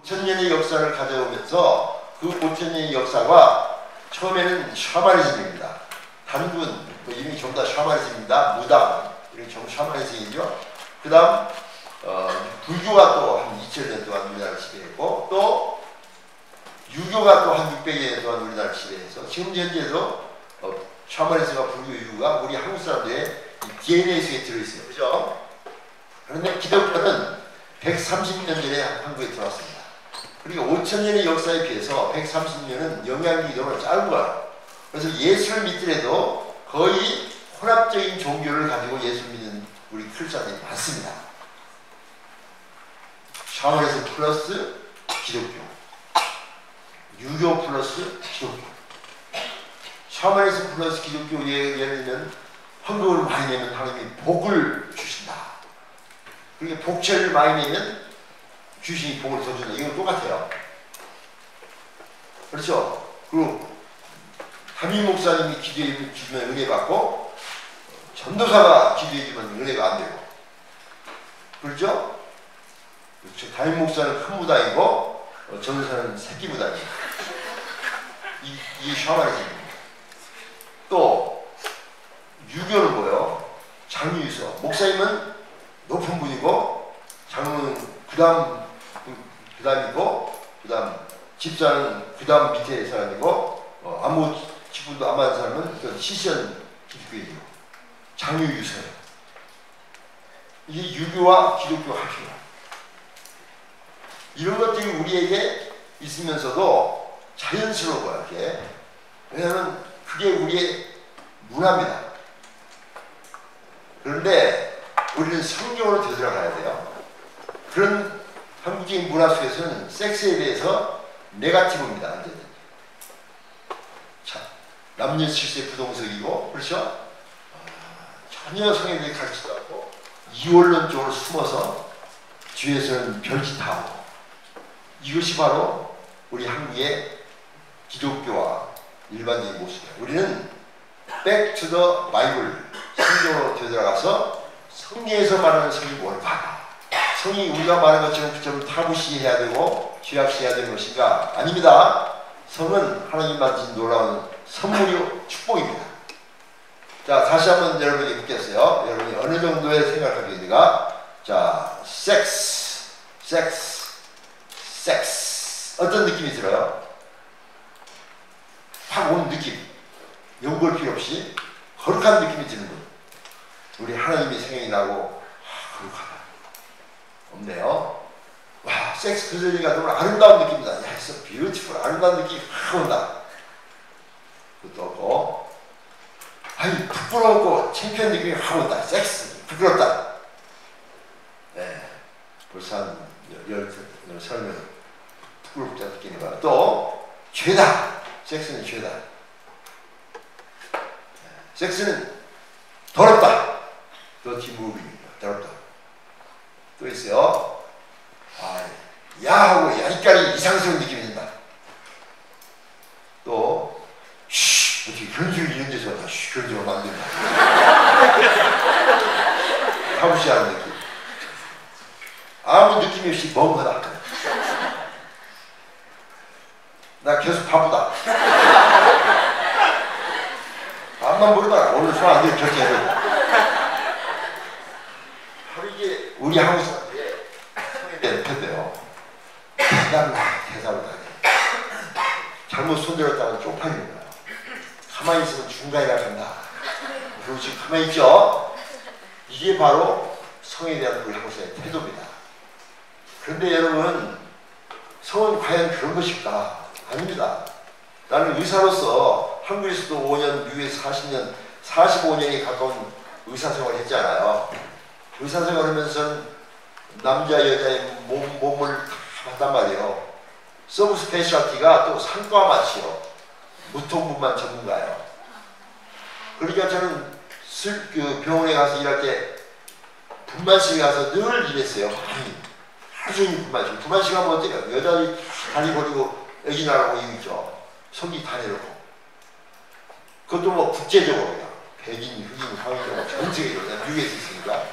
5,000년의 역사를 가져오면서 그 5,000년의 역사가 처음에는 샤머니즘입니다. 단군, 이름이 전부 다 샤머니즘입니다. 무당, 이렇게 전부 샤머니즘이죠. 그 다음 불교가 또 한 2,000년 동안 우리나라를 지배했고, 또 유교가 또 한 600년 동안 우리나라를 지배해서 지금 현재도 샤머니즘과 불교 유교가 우리 한국 사람들의 DNA 속에 들어있어요. 그죠? 그런데 기독교는 130년 전에 한국에 들어왔습니다. 그리고 5,000년의 역사에 비해서 130년은 영향력이 너무 짧은 거야. 그래서 예수를 믿더라도 거의 혼합적인 종교를 가지고 예수를 믿는 우리 크리스찬들이 많습니다. 샤머니즘 플러스 기독교, 유교 플러스 기독교. 샤머니즘 플러스 기독교 예를 들면 헌금을 많이 내면 하나님이 복을 주신다. 그리고 복채를 많이 내면 귀신이 복을 더 준다. 이건 똑같아요. 그렇죠? 그리고 담임 목사님이 기도해 주면 은혜 받고 전도사가 기도해 주면 은혜가 안 되고, 그렇죠? 그렇죠. 담임 목사는 큰 무당이고 전도사는 새끼 무당이에요. 이게 샤머니즘입니다. 또 유교는 뭐예요? 장유유서. 목사님은 높은 분이고 장로는 그다음이고, 그다음 집사는 그다음 밑에 사람이고, 아무 직분도 안 받은 사람은 시션 기독교이고, 장유유서예요. 이게 유교와 기독교 합이에요. 이런 것들이 우리에게 있으면서도 자연스러워요. 이게. 왜냐하면 그게 우리의 문화입니다. 그런데 우리는 성경으로 되돌아가야 돼요. 그런 한국적인 문화 속에서는 섹스에 대해서 네거티브입니다. 완전히. 자, 남녀 질서의 부동석이고, 그렇죠? 전혀 성에 대해 가르치지도 않고 이원론적으로 숨어서 뒤에서는 별짓하고, 이것이 바로 우리 한국의 기독교와 일반적인 모습이에요. 우리는 Back to the Bible, 성경으로 되돌아가서 성경에서 말하는 성이 뭘까? 성이 우리가 말하는 것처럼 좀 타부시해야 되고 취합시해야 되는 것인가? 아닙니다. 성은 하나님만 주신 놀라운 선물이요 축복입니다. 자, 다시 한번 여러분에게 묻겠어요. 여러분이 어느 정도의 생각하기가, 자, 섹스 어떤 느낌이 들어요? 확 오는 느낌. 연구할 필요 없이 거룩한 느낌이 드는 분. 우리 하나님이 생각이 나고, 거룩하다. 없네요. 와, 섹스 그 소리가 너무 아름다운 느낌이다. 야, it's beautiful. 아름다운 느낌이 확 온다. 그것도 없고, 아니, 부끄러웠고 창피한 느낌이 확 온다. 섹스, 부끄럽다. 네, 벌써 한 30명 부끄럽지 않겠는 거야. 또, 죄다. 섹스는 죄다. 섹스는 더럽다. 더티 무브입니다. 더럽다. 또 있어요. 야하고 야이까지 이상스러운 느낌이 든다. 또 어떻게 그런 소리 이런 데서 다 그런 소리 만든다. 타부시하는 느낌. 아무 느낌이 없이 멍하다. 나 계속 바쁘다. 암만 모르다가 오늘 소화 안 되면 결제해버린다. 바로 이게 우리 한국 사람들의 성에 대한 패대요. 대사로 다니. 잘못 손들었다가 쪽팔리는 거야. 가만히 있으면 중간에 나간다. 그리고 지금 가만히 있죠? 이게 바로 성에 대한 우리 한국 사람의 태도입니다. 그런데 여러분, 성은 과연 그런 것일까? 아닙니다. 나는 의사로서 한국에서도 5년, 미국에서 40년, 45년이 가까운 의사생활을 했잖아요. 의사생활 하면서는 남자, 여자의 몸을 다 봤단 말이에요. 서브 스페셜티가 또 상과 마치요. 무통분만 전문가예요. 그러니까 저는 그 병원에 가서 일할 때 분만실에 가서 늘 일했어요. 하루 종일 분만실. 분만실 하면 어때요? 여자들이 다리 버리고 애기 나라고 이거 있죠. 성기 다 내놓고. 그것도 뭐 국제적으로 그냥 백인, 흑인, 황인, 전 세계로 미국에서 있으니까.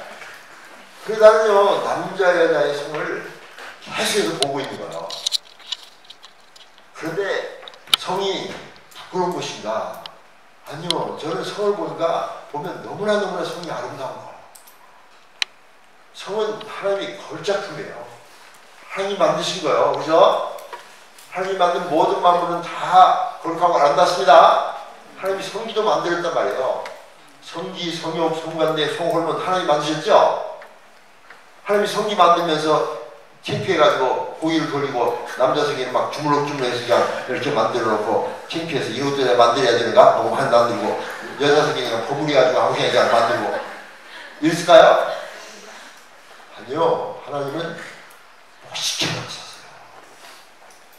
그래서 나는요, 남자, 여자의 성을 계속해서 보고 있는 거예요. 그런데 성이 부끄러운 것인가? 아니요. 저는 성을 보면 너무나 성이 아름다운 거예요. 성은 하나님이 걸작품이에요. 하나님이 만드신 거예요. 그죠? 하나님이 만든 모든 만물은 다 거룩하고 아름답습니다. 하나님이 성기도 만들었단 말이에요. 성기, 성욕, 성관대, 성홀몬 하나님이 만드셨죠? 하나님이 성기 만들면서 창피해가지고 고기를 돌리고 남자 성기는 막 주물럭주물럭해서 그냥 이렇게 만들어 놓고 창피해서 이것도 내가 만들어야 되는가? 하고 한 만들고 여자 성기는 거물해가지고 항상 그냥 만들고 이랬을까요? 아니요. 하나님은 멋있게 만드셨어요.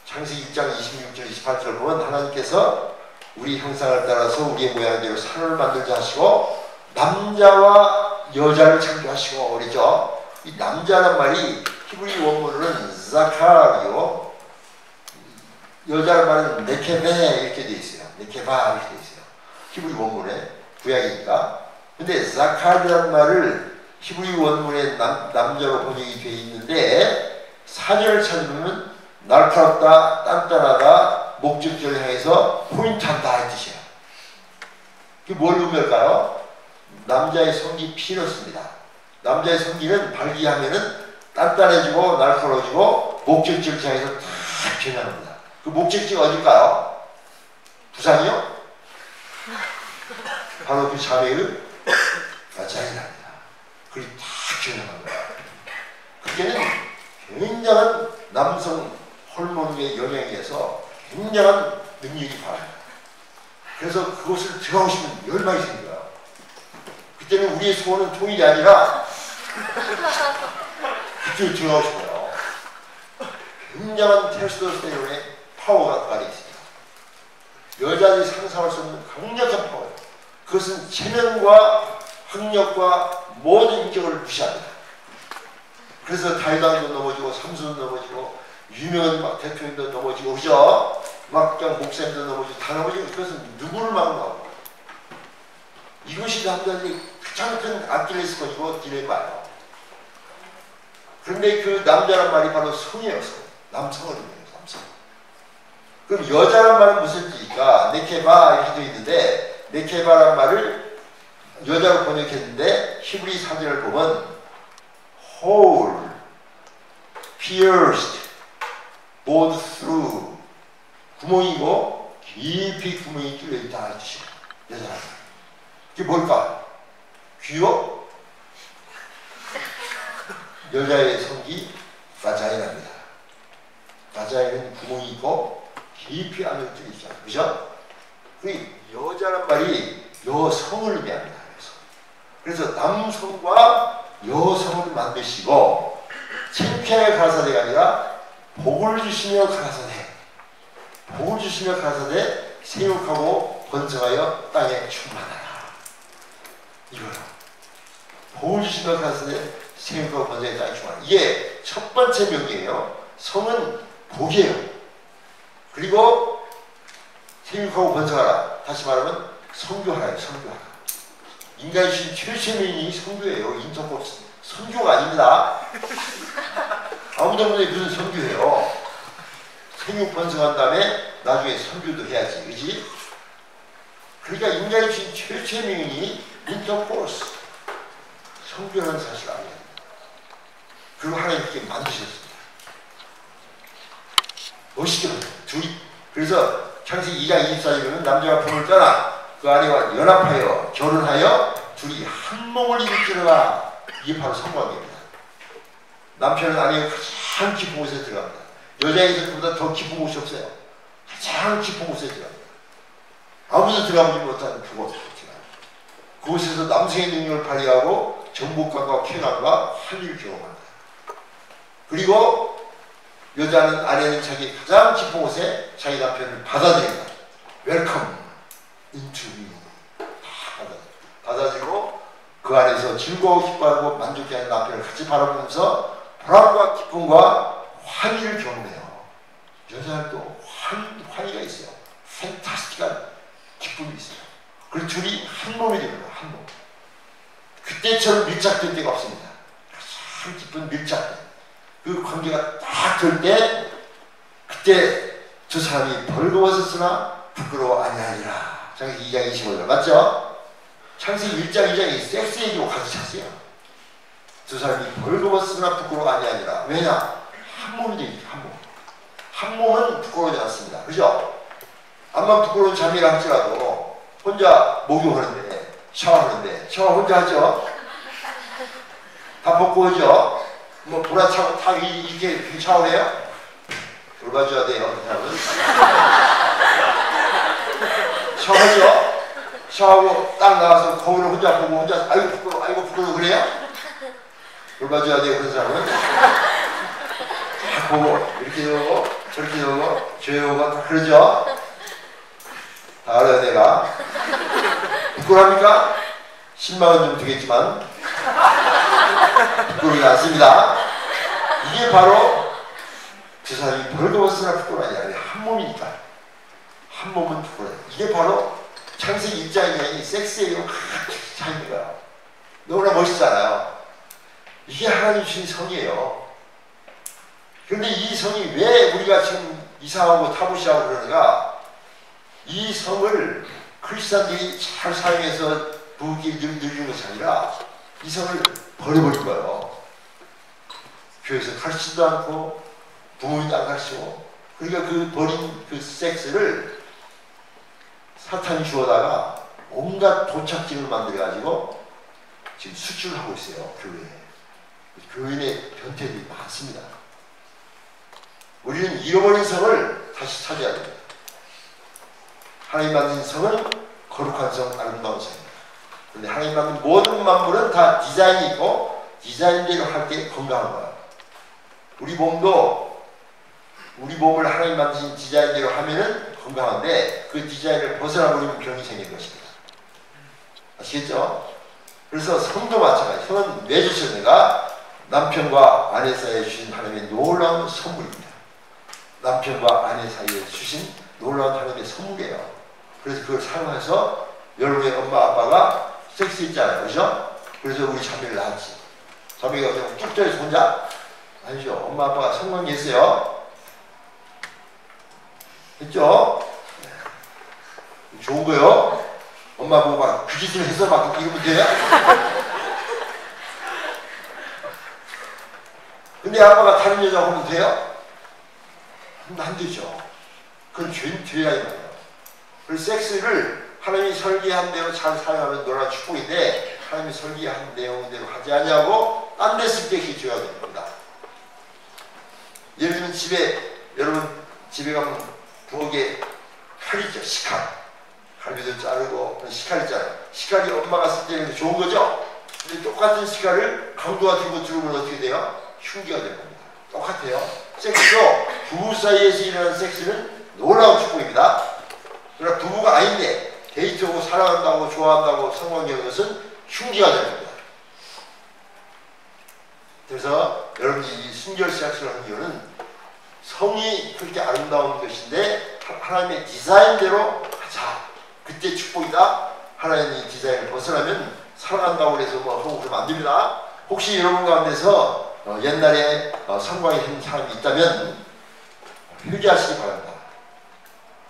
창세기 1장 26절 28절 보면 하나님께서 우리 형상을 따라서 우리의 모양대로 사람을 만들자 하시고 남자와 여자를 창조하시고 그랬죠. 이 남자란 말이 히브리 원문으로는 자카리요, 여자란 말은 네케베 이렇게 되어 있어요. 네케바 이렇게 되어 있어요. 히브리 원문에 구약이니까. 근데 자카리라는 말을 히브리 원문에 남자로 번역이 되어 있는데 사전을 찾으면 날카롭다, 단단하다, 목적지를 향해서 포인트한다 이 뜻이에요. 그게 뭘 의미할까요? 남자의 성기 피너스입니다. 남자의 성기는 발기하면은 단단해지고 날카로워지고 목적지를 향해서 다 변합니다. 그 목적지가 어딜까요? 부산이요? 바로 그 자매의 자기랍니다. 그게 다 변합니다. 그게는 굉장한 남성 호르몬의 영향에 의해서 굉장한 능력이 바랍니다. 그래서 그것을 들어오시면 열망이 생겨요. 그때는 우리의 소원은 통일이 아니라 그쪽에 들어오시고요. 굉장한 테스토스테론의 파워가 가려 있습니다. 여자들이 상상할 수 없는 강력한 파워예요. 그것은 체면과 학력과 모든 인격을 무시합니다. 그래서 달강도 넘어지고 삼수도 넘어지고 유명한 막 대표님도 넘어지고 그죠? 막 그냥 목사님도 넘어지고 다 넘어지고 그것은 누구를 막나오고 이것이 남자들이 가장 큰 아킬레스건이고 딜레마예요. 그런데 그 남자란 말이 바로 성이에요. 성. 남성을 의미해요. 남성. 그럼 여자란 말은 무슨 뜻일까? 네케바 이렇게 되어 있는데 네케바란 말을 여자로 번역했는데 히브리 사전을 보면 whole, pierced, bored through 구멍이고 깊이 구멍이 뚫려 있다 이 뜻이에요. 여자란 말. 그게 뭘까? 귀요? 여자의 성기 바자이나입니다. 바자이는 구멍이 있고 깊이 안을 뚫려 있잖아요. 그죠? 그 여자란 말이 여성을 의미합니다. 그래서 남성과 여성을 만드시고 창피하게 가라사대가 아니라 복을 주시며 가라사대, 복을 주시며 가라사대 생육하고 번성하여 땅에 충만하라. 이거요. 복을 주시며 가라사대 생육하고 번성하여 땅에 충만하라. 이게 첫 번째 명령이에요. 성은 복이에요. 그리고 생육하고 번성하라. 다시 말하면 성교하라요. 성교하라. 인간이 주신 최초의 명령이 성교예요. 인터코스. 선교가 아닙니다. 아무도 모르게 무슨 선교예요. 생육 번성한 다음에 나중에 선교도 해야지. 그지? 그러니까 인간이 주신 최초의 명령이 인터코스. 선교라는 사실을 알아야 됩니다. 그리고 하나님께 만드셨습니다. 멋있게 만들어요. 둘이. 그래서 창세기 2장 24절에는 남자가 부모를 떠나 그 아내와 연합하여 결혼하여 둘이 한 몸을 일으키려가. 이게 바로 성관계입니다. 남편은 아내가 가장 깊은 곳에 들어갑니다. 여자에서 그보다 더 깊은 곳이 없어요. 가장 깊은 곳에 들어갑니다. 아무도 들어가지 못하는 그곳에 들어갑니다. 그곳에서 남성의 능력을 발휘하고 정복감과 쾌감과 한일을 경험합니다. 그리고 여자는 아내는 자기 가장 깊은 곳에 자기 남편을 받아들입니다. 웰컴 인투 미. 받아들이고 그 안에서 즐거워 기뻐하고 만족해하는 남편을 같이 바라보면서 보람과 기쁨과 환희를 경험해요. 여자는 또 환희가 있어요. 판타스틱한 기쁨이 있어요. 그리고 둘이 한 몸이 됩니다. 한 몸. 그때처럼 밀착된 데가 없습니다. 가장 깊은 밀착된. 그 관계가 딱 될 때 그때 두 사람이 벌거벗었으나 부끄러워 아니하니라. 창세기 2장 25절 맞죠? 창세기 1장 2장이 섹스 얘기로 가득 찼어요. 두 사람이 벌거벗었으나 부끄러워 아니하니라. 왜냐? 한 몸이 되니까 한 몸. 한 몸은 부끄러워하지 않습니다. 그죠? 암만 부끄러운 자매라 할지라도 혼자 목욕하는데 샤워하는데 샤워 혼자 하죠? 다 벗고 오죠? 뭐 보라차고 다 이렇게 샤워해요? 돌봐줘야 돼요. 그 사람은. 샤워하죠? 샤워하고 딱 나와서 거울을 혼자 보고 혼자 아이고 부끄러워 아이고 부끄러워 그래요? 돌봐줘야 돼요. 그 사람은. 다 보고 이렇게 되고 저렇게 되고 조용하고 다 그러죠? 다 알아요 내가. 부끄러합니까? 10만원 좀 되겠지만 부끄러우지 않습니다. 이게 바로 두 사람이 벌거벗으나 부끄러워하지 않아요. 한 몸이니까. 한 몸은 부끄러워요. 이게 바로 창세기 1장이 섹스의 차이인 거예요. 너무나 멋있잖아요. 이게 하나님 주신 성이에요. 그런데 이 성이 왜 우리가 지금 이상하고 타부시하고 그러는가? 이 성을 크리스찬들이 잘 사용해서 부귀 늘리는 것이 아니라 이 성을 버려버린 거예요. 교회에서 가르치지도 않고 부모님도 안 가르치고 그러니까 그 버린 그 섹스를 사탄이 주워다가 온갖 도착증을 만들어가지고 지금 수출을 하고 있어요. 교회에. 교인의 변태들이 많습니다. 우리는 잃어버린 성을 다시 찾아야 됩니다. 하나님 만든 성은 거룩한 성, 아름다운 성입니다. 그런데 하나님 만든 모든 만물은 다 디자인이 있고 디자인대로 할 때 건강한 거예요. 우리 몸도 우리 몸을 하나님 만드신 디자인대로 하면은 건강한데 그 디자인을 벗어나버리면 병이 생길 것입니다. 아시겠죠? 그래서 성도 마찬가지. 성은 왜 주셨는가? 남편과 아내 사이에 주신 하나님의 놀라운 선물입니다. 남편과 아내 사이에 주신 놀라운 하나님의 선물이에요. 그래서 그걸 사용해서 여러분의 엄마 아빠가 섹스 있잖아요. 그죠? 그래서 우리 자매를 낳았지. 자매가 그냥 쭉 져서 혼자? 아니죠. 엄마 아빠가 성공했어요. 했죠? 좋은 거요. 엄마 보고 막 그 짓을 해서 막 이러면 돼요? 근데 아빠가 다른 여자 보면 돼요? 안 되죠. 그건 죄가 있나요? 그래서 섹스를 하나님이 설계한 대로 잘 사용하면 놀라운 축복인데 하나님이 설계한 내용대로 하지 않냐고 딴 데 쓸 때 그게 죄가 되는 겁니다. 예를 들면 여러분 집에 가면 부엌에 칼 있죠. 식칼. 갈비도 자르고 식칼 있잖아요. 식칼이 엄마가 쓸 때는 좋은 거죠? 근데 똑같은 식칼을 강도가 들고 들으면 어떻게 돼요? 흉기가 되는 겁니다. 똑같아요. 섹스도 부부 사이에서 일어나는 섹스는 놀라운 축복입니다. 그러나 부부가 아닌데 데이트하고 사랑한다고 좋아한다고 성관계하는 것은 흉기가 되는 겁니다. 그래서 여러분이 이 순결 섹스를 하는 이유는 성이 그렇게 아름다운 것인데 하나님의 디자인대로 하자. 그때 축복이다. 하나님의 디자인을 벗어나면 사랑한다고 해서 뭐 하고 그러면 안 됩니다. 혹시 여러분 가운데서 옛날에 성관계 한 사람이 있다면 회개하시기 바랍니다.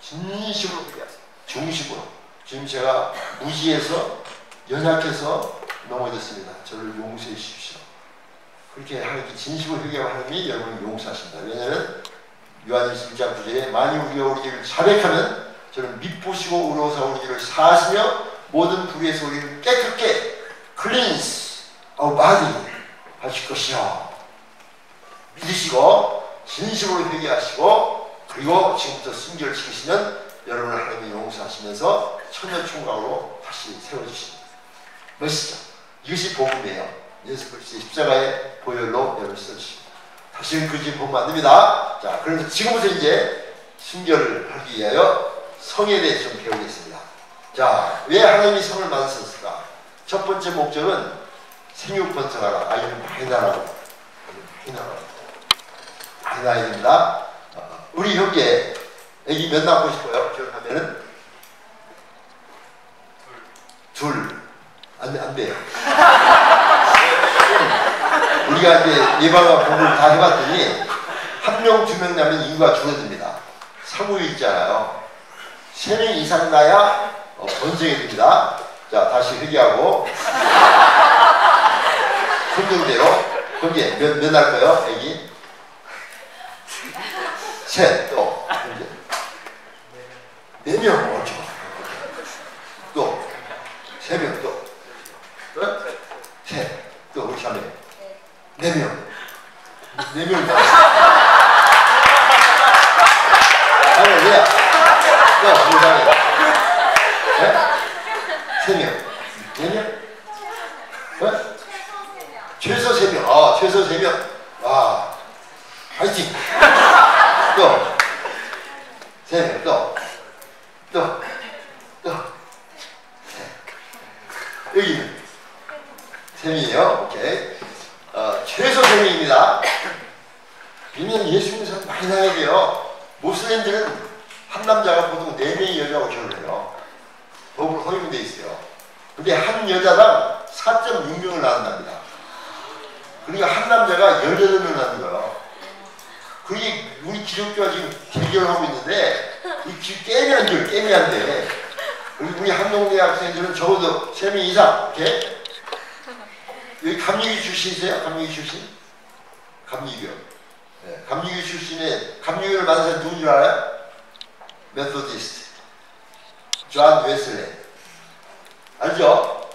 진심으로 회개하세요. 중심으로. 지금 제가 무지해서 연약해서 넘어졌습니다. 저를 용서해 주십시오. 그렇게 하나님께 진심으로 회개하면 하나님이 여러분을 용서하십니다. 왜냐하면 요한일서 1장 9절에 만일 우리가 우리 길을 자백하면 저는 미쁘시고 의로우사 우리 길을 사하시며 모든 불의에서 우리를 깨끗게 cleanse our body 하실 것이요. 믿으시고 진심으로 회개하시고 그리고 지금부터 순결을 지키시면 여러분을 하나님이 용서하시면서 천년총각으로 다시 세워주십니다. 멋있죠? 이것이 복음이에요. 예수 그리스도의 십자가의 보혈로 여러분을 써주십니다. 다시는 그 집 보면 안 됩니다. 자, 그래서 지금부터 이제 순결을 하기 위하여 성에 대해서 좀 배우겠습니다. 자, 왜 하나님이 성을 만드셨을까? 첫 번째 목적은 생육 번성하라. 아이를 많이 낳으라고. 많이 낳아야 됩니다. 우리 형제, 애기 몇 낳고 싶어요? 기억하면은? 둘. 안 돼요. 우리가 이제 예방과 보호를 다 해봤더니 한 명, 두 명 나면 인구가 줄어듭니다. 사고율 있잖아요. 3명 이상 나야 번성이 됩니다. 자, 다시 회개하고. 성경대로. 그게 몇 날까요, 애기? 셋, 또. 4명, 어쩌. 또. 3명, 또. 셋, 또, 우리 3명. 4명. 4명 다. 아니, 왜야? 또, 우리 3명. 네? 3명. 4명? 네? 최소 3명. 최소 3명. 와, 화이팅! 또, 3명, 또. 여기는 3명이에요. 오케이. 최소 3명입니다. 왜냐면 예수 믿는 사람 많이 나야 돼요. 모슬림들은 한 남자가 보통 4명의 여자하고 결혼해요. 법으로 허용돼 있어요. 근데 한 여자당 4.6명을 낳는답니다. 그러니까 한 남자가 18명을 낳는 거예요. 그게 우리 기독교가 지금 대결하고 있는데 이 게임이 안 돼요. 게임이 안 돼. 그리고 우리 한동대 학생들은 적어도 3명 이상. 오케이? 여기 감리교 출신이세요? 감리교 출신? 감리교. 네, 감리교 출신에 감리교를 만든 사람 누군 줄 알아요? 메소디스트. 존 웨슬레이. 알죠?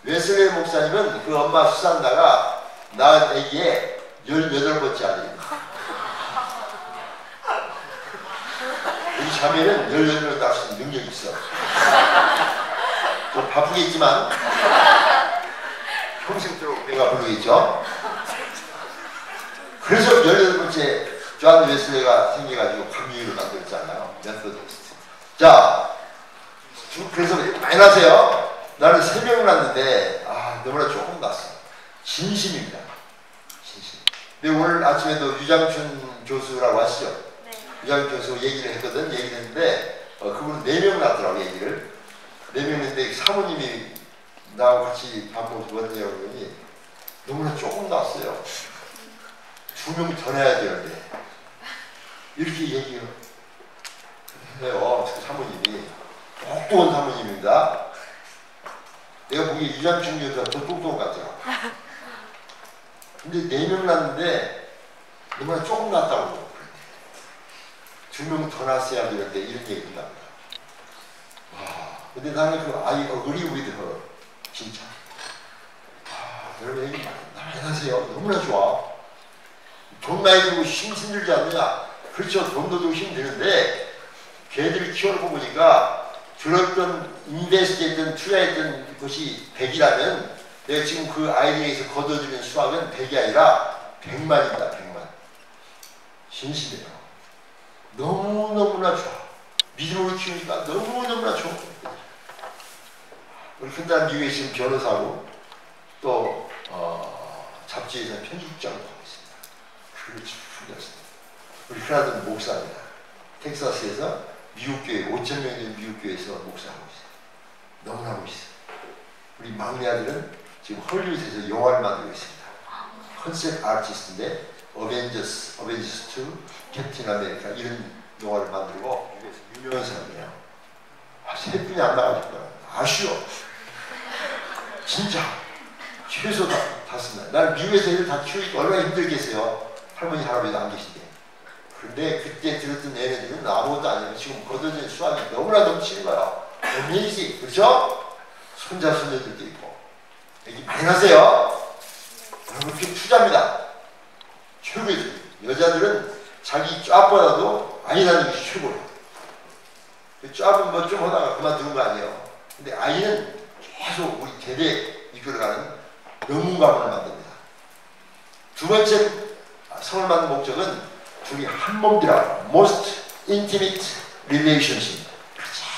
웨슬레이 목사님은 그 엄마 수산다가 낳은 애기에 18번째 아들입니다. 우리 자매는 18을 낳을 수 있는 능력이 있어. 좀 바쁘겠지만 평생도록 내가 부르겠죠. 그래서 18번째 존 웨슬레이가 생겨가지고 감리교를 만들었잖아요. 메소디스트. 자, 그래서 많이 나세요. 나는 3명을 낳았는데 너무나 조금 났어. 진심입니다. 진심. 근데 오늘 아침에도 유장춘 교수라고 하시죠? 네. 유장춘 교수 얘기를 했거든. 얘기를 했는데 그분은 4명 낳더라고 얘기를. 4명인데 사모님이 나하고 같이 밥 먹었냐고 그러니 너무나 조금 낳았어요. 2명 더 낳아야 되는데 이렇게 얘기해요. 그 사모님이 똑똑한 사모님입니다. 내가 보기에 유장춘 교수가 더 똑똑한 것 같아요. 근데 4명 낳는데 너무나 조금 낳았다고 그러고 2명 더 낳았어야 되는데 이런 얘기를 합니다. 와, 근데 나는 그 I agree with her. 진짜. 여러분 얘기 많이 하세요. 너무나 좋아. 돈 많이 들고 힘들지 않느냐? 그렇죠. 돈도 좀 힘드는데 걔들을 키워놓고 보니까 들었던 인베스트했던 투자했던 것이 100이라면 내가 지금 그 아이디어에서 거둬들이는 수확은 100이 아니라 100만입니다. 100만. 진심이에요. 너무너무나 좋아. 믿음으로 키우니까 너무너무나 좋아. 우리 큰딸 미국에 지금 변호사고 또 잡지에서 편집장을 하고 있습니다. 그걸 ful렸습니다. 우리 큰아들은 목사입니다. 텍사스에서 미국교회 5,000명 되는 미국교회에서 목사하고 있어요. 너무나 멋있어요. 우리 막내 아들은 지금 헐리우드에서 영화를 만들고 있습니다. 컨셉 아티스트인데 어벤져스 2, 캡틴 아메리카 이런 영화를 만들고 미국에서 유명한 사람이에요. 세 분이 안 나가니까 아쉬워. 진짜 최소 5날. 나는 미국에서 애들 다 키우니까 얼마나 힘들겠어요. 할머니 할아버지도 안 계신데. 근데 그때 들었던 애네들은 아무것도 아니에요. 지금 거둬진 수학이 너무나 넘치는 거야. 어메이지. 그렇죠? 손자 손녀들도 있고. 얘기 많이 하세요. 여러분 그게 투자입니다. 최고죠. 여자들은 자기 쫙보다도 아이라는 것이 최고예요. 쫙은 뭐 좀 하다가 그만두는 거 아니에요. 근데 아이는 계속 우리 대대 이끌어가는 명문가문을 만듭니다. 두 번째 성을 만든 목적은 둘이 한 몸이라 most intimate relationship.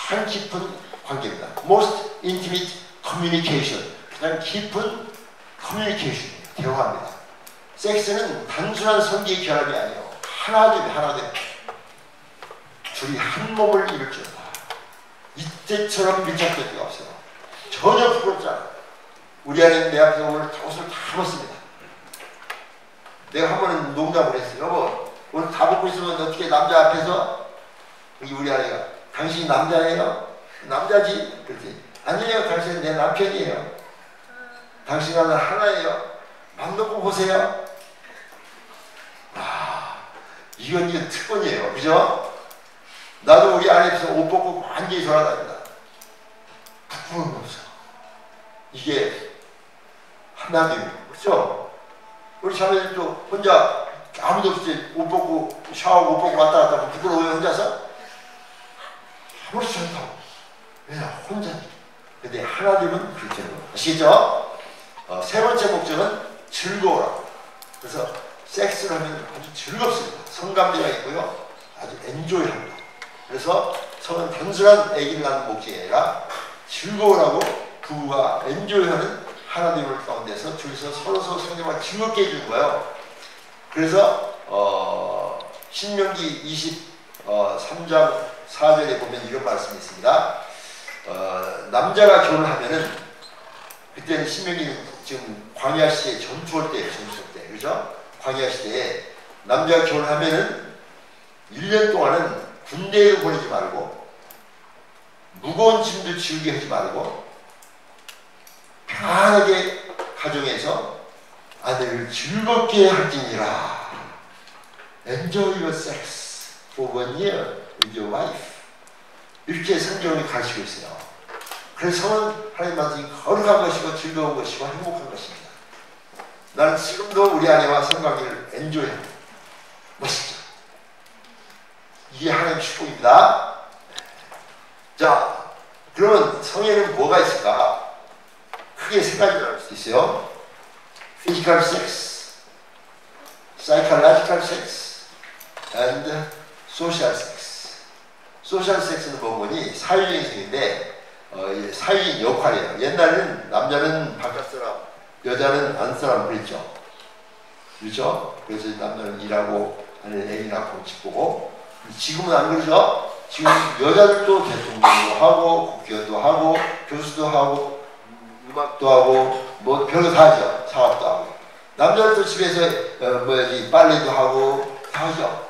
가장 깊은 관계입니다. most intimate communication. 가장 깊은 communication. 대화입니다. 섹스는 단순한 성기의 결합이 아니에요. 하나 되면 하나 되면 둘이 한 몸을 이룰 줄 알아. 이때처럼 밀착될 데가 없어요. 전혀 부끄럽지 않아요. 우리 아내는 내 앞에서 오늘 옷을 다 벗습니다. 내가 한 번은 농담을 했어요. 여보, 오늘 다 먹고 있으면 어떻게 남자 앞에서 여기 우리 아이가 당신이 남자예요? 남자지? 그렇지. 아니에요. 당신은 내 남편이에요. 당신과는 하나예요. 맘 놓고 보세요. 이건 특권이에요. 그죠? 나도 우리 아내에서 옷 벗고 완전히 돌아다닙니다. 부끄러운 거 없어. 이게 하나님이에요. 그렇죠? 우리 자매들도 혼자 아무도 없이 옷 벗고 샤워하고 옷 벗고 왔다 갔다 하면 부끄러워요, 혼자서? 아무렇지 않다고. 왜냐? 혼자니까. 근데 하나님은 그렇게 하는 거예요. 아시겠죠? 세 번째 목적은 즐거워라. 그래서 섹스를 하면 아주 즐겁습니다. 성감대가 있고요. 아주 엔조이합니다. 그래서 성은 단순한 아기를 낳는 목적이 아니라 즐거우라고 부부가 엔조이하는 하나님을 가운데서 둘이서 서로서 상대방을 즐겁게 해주는 거예요. 그래서 신명기 23장 4절에 보면 이런 말씀이 있습니다. 남자가 결혼하면은 그때는 신명기는 지금 광야 시대에 전투할 때예요. 전투할 때. 그죠? 광야 시대에 남자가 결혼하면은 1년 동안은 군대에 보내지 말고 무거운 짐도 지우게 하지 말고 편하게 가정에서 아내를 즐겁게 할지니라. Enjoy your sex for 1 year with your wife. 이렇게 성경이 가르치고 있어요. 그래서 성은 하나님 말씀이 거룩한 것이고 즐거운 것이고 행복한 것입니다. 나는 지금도 우리 아내와 성관계를 엔조이합니다. 멋있죠? 이게 하나님의 축복입니다. 자, 그러면 성에는 뭐가 있을까? 크게 세 가지를 알 수 있어요. Physical sex, Psychological sex, and Social sex. Social sex는 뭐니? 사회적인 성인데 사회적인 역할이에요. 옛날에는 남자는 바깥 사람, 여자는 안 사람 그랬죠. 그렇죠? 그래서 남자는 일하고 아내는 애기 낳고 집 보고. 지금은 안 그러죠? 지금 여자들도 대통령도 하고 국회의원도 하고 교수도 하고 음악도 하고 뭐 별거 다 하죠. 사업도 하고. 남자들도 집에서 빨래도 하고 다 하죠.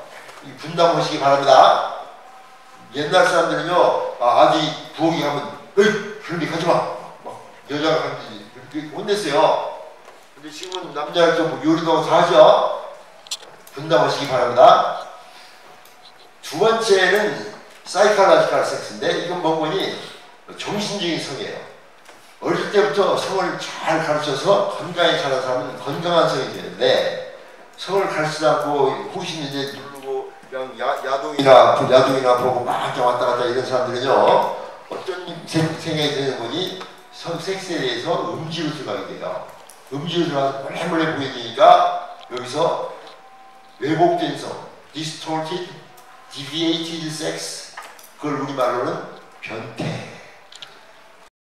분담하시기 바랍니다. 옛날 사람들은요, 아직 부엌에 가면 에이! 그런 데 가지 마! 막 여자가 가면 그렇게 혼냈어요. 근데 지금은 남자들 좀 요리도 하고 다 하죠. 분담하시기 바랍니다. 두 번째는 사이칼라지칼 섹스인데 이건 뭐니? 정신적인 성이에요. 어릴 때부터 성을 잘 가르쳐서 건강히 자란 사람은 건강한 성이 되는데 성을 가르치지 않고 호신 이제 누르고 그냥 야동이나 보고 막 왔다 갔다 이런 사람들은요 어떤 생각이 드는 거니 성 섹스에 대해서 음지로 들어가게 돼요. 음지로 들어가서 몰래 보여지니까 여기서 왜곡된 성, distorted, deviated sex, 그걸 우리말로는 변태.